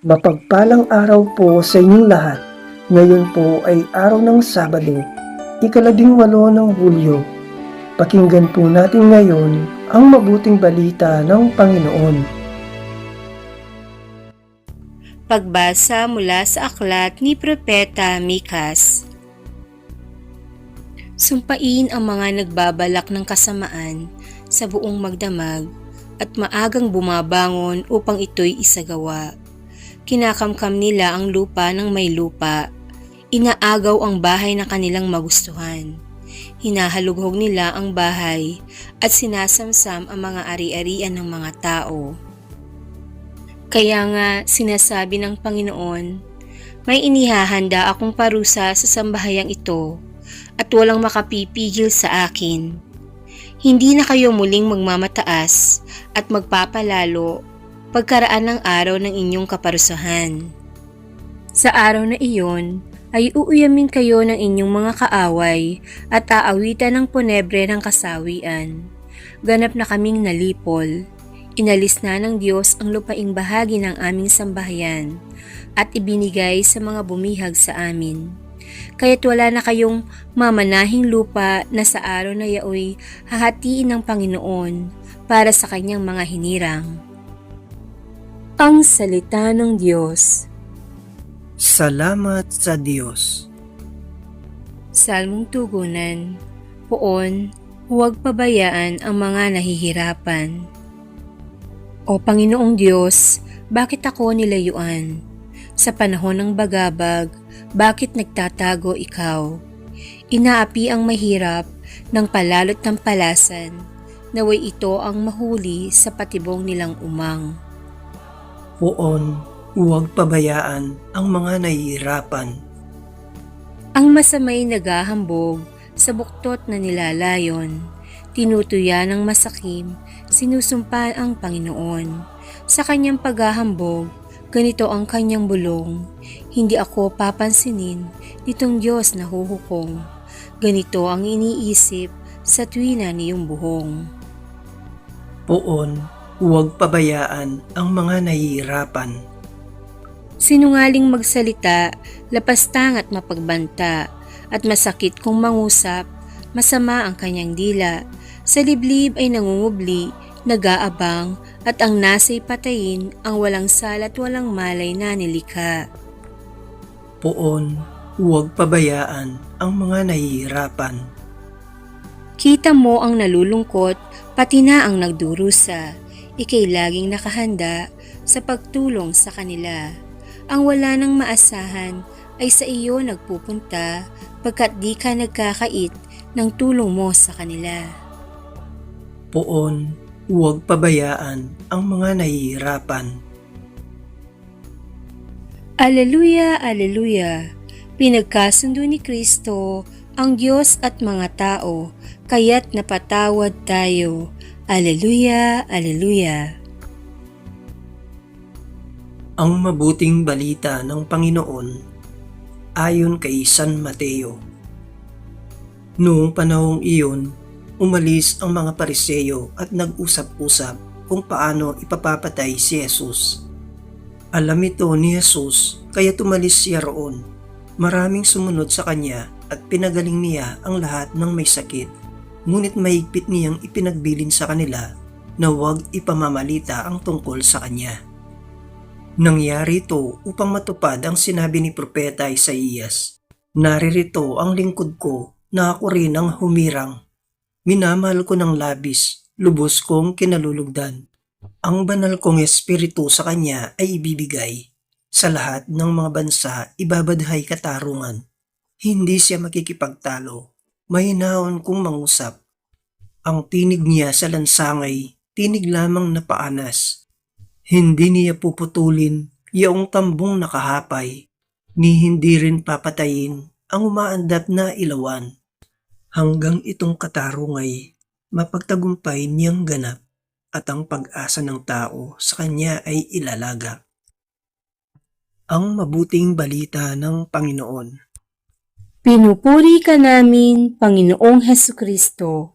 Mapagpalang araw po sa inyong lahat. Ngayon po ay araw ng Sabado, ika-18 ng Hulyo. Pakinggan po natin ngayon ang mabuting balita ng Panginoon. Pagbasa mula sa aklat ni Propeta Mikas. Sumpain ang mga nagbabalak ng kasamaan sa buong magdamag at maagang bumabangon upang ito'y isagawa. Kinakamkam nila ang lupa ng may lupa. Inaagaw ang bahay na kanilang magustuhan. Hinahalughog nila ang bahay at sinasamsam ang mga ari-arian ng mga tao. Kaya nga sinasabi ng Panginoon, may inihahanda akong parusa sa sambahayang ito at walang makapipigil sa akin. Hindi na kayo muling magmamataas at magpapalalo pagkaraan ng araw ng inyong kaparusahan. Sa araw na iyon ay uuyamin kayo ng inyong mga kaaway at aawitan ng punebre ng kasawian. Ganap na kaming nalipol. Inalis na ng Diyos ang lupaing bahagi ng aming sambahayan at ibinigay sa mga bumihag sa amin. Kaya't wala na kayong mamanahing lupa na sa araw na yaoy hahatiin ng Panginoon para sa kanyang mga hinirang. Ang Salita ng Diyos. Salamat sa Diyos. Salmong Tugunan. Poon, huwag pabayaan ang mga nahihirapan. O Panginoong Diyos, bakit ako nilayuan? Sa panahon ng bagabag, bakit nagtatago ikaw? Inaapi ang mahirap ng palalot ng palasan, naway ito ang mahuli sa patibong nilang umang. Poon, huwag pabayaan ang mga nahihirapan. Ang masamay naghahambog sa buktot na nilalayon, tinutuya ng masakim, sinusumpa ang Panginoon. Sa kanyang paghahambog, ganito ang kanyang bulong, hindi ako papansinin nitong Diyos na huhukom. Ganito ang iniisip sa tuwina niyong buhong. Poon, huwag pabayaan ang mga nahihirapan. Sinungaling magsalita, lapastang at mapagbanta, at masakit kung mangusap, masama ang kanyang dila. Sa liblib ay nangungubli, nag-aabang, at ang nasa'y patayin ang walang sala at walang malay na nilikha. Poon, huwag pabayaan ang mga nahihirapan. Kita mo ang nalulungkot, pati na ang nagdurusa. Ika'y laging nakahanda sa pagtulong sa kanila. Ang wala nang maasahan ay sa iyo nagpupunta pagkat di ka nagkakait ng tulong mo sa kanila. Poon, huwag pabayaan ang mga nahihirapan. Aleluya, aleluya! Pinagkasundo ni Kristo ang Diyos at mga tao, kaya't napatawad tayo. Aleluya, aleluya! Ang mabuting balita ng Panginoon ayon kay San Mateo. Noong panahong iyon, umalis ang mga Pariseo at nag-usap-usap kung paano ipapapatay si Jesus. Alam ito ni Jesus kaya tumalis siya roon. Maraming sumunod sa kanya at pinagaling niya ang lahat ng may sakit. Ngunit mahigpit niyang ipinagbilin sa kanila na huwag ipamamalita ang tungkol sa kanya. Nangyari ito upang matupad ang sinabi ni Propeta Isaías. Naririto ang lingkod ko na ako rin ang humirang. Minamahal ko ng labis, lubos kong kinalulugdan. Ang banal kong espiritu sa kanya ay ibibigay. Sa lahat ng mga bansa, ibabadhay katarungan. Hindi siya makikipagtalo. Mahinahon kung mangusap. Ang tinig niya sa lansangay, tinig lamang na paanas. Hindi niya puputulin yaong tambong nakahapay, ni hindi rin papatayin ang umaandap na ilawan. Hanggang itong katarungay, mapagtagumpay niyang ganap at ang pag-asa ng tao sa kanya ay ilalagak. Ang mabuting balita ng Panginoon. Pinupuri ka namin, Panginoong Hesukristo.